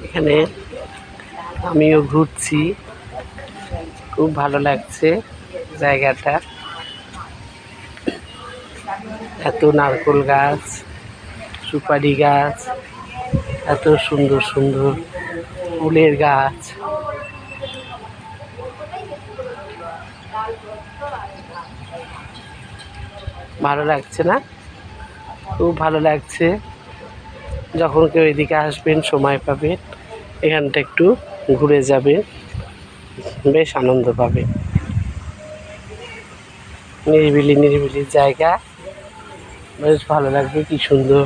এখানে আমিও ঘুরছি, খুব ভালো লাগছে জায়গাটা। এত নারকেল গাছ, সুপারি গাছ, এত সুন্দর সুন্দর ফুলের গাছ। ভালো লাগছে না? খুব ভালো লাগছে। যখন কেউ এদিকে আসবেন, সময় পাবেন, এখানটা একটু ঘুরে যাবেন, বেশ আনন্দ পাবেন। নিরিবিলি নিরিবিলি জায়গা, বেশ ভালো লাগবে। কি সুন্দর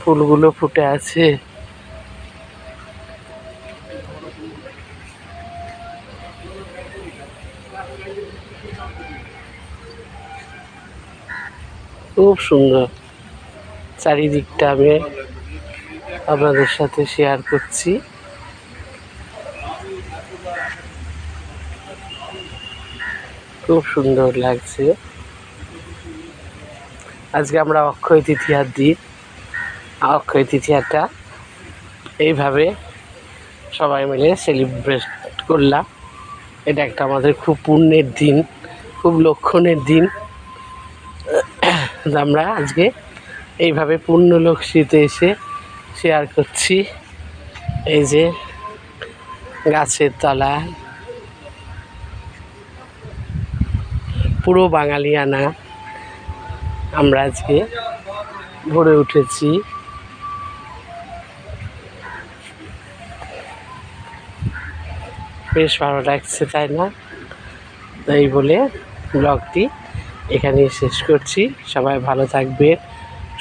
ফুলগুলো ফুটে আছে। খুব সুন্দর। চারিদিকটা আমি আপনাদের সাথে শেয়ার করছি। খুব সুন্দর লাগছে। আজকে আমরা অক্ষয় তৃতীয়ার দিন। অক্ষয় তৃতীয়াটা এইভাবে সবাই মিলে সেলিব্রেট করলাম। এটা একটা আমাদের খুব পুণ্যের দিন, খুব লক্ষণের দিন। আমরা আজকে এইভাবে পুণ্যলক্ষিতে এসে শেয়ার করছি। এই যে গাছের তলায় পুরো বাঙালিয়ানা আমরা আজকে ভরে উঠেছি। বেশ ভালো লাগছে, তাই না? তাই বলে ব্লগটি এখানেই শেষ করছি। সবাই ভালো থাকবেন।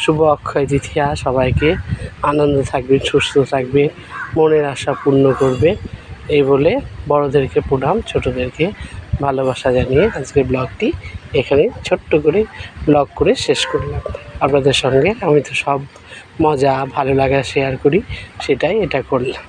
শুভ অক্ষয় তৃতীয়া। সবাইকে আনন্দ থাকবেন, সুস্থ থাকবে, মনের আশা পূর্ণ করবে। এই বলে বড়োদেরকে প্রণাম, ছোটোদেরকে ভালোবাসা জানিয়ে আজকে ব্লগটি এখানে ছোট্ট করে ব্লগ করে শেষ করলাম। আপনাদের সঙ্গে আমি তো সব মজা ভালো লাগা শেয়ার করি, সেটাই এটা করলাম।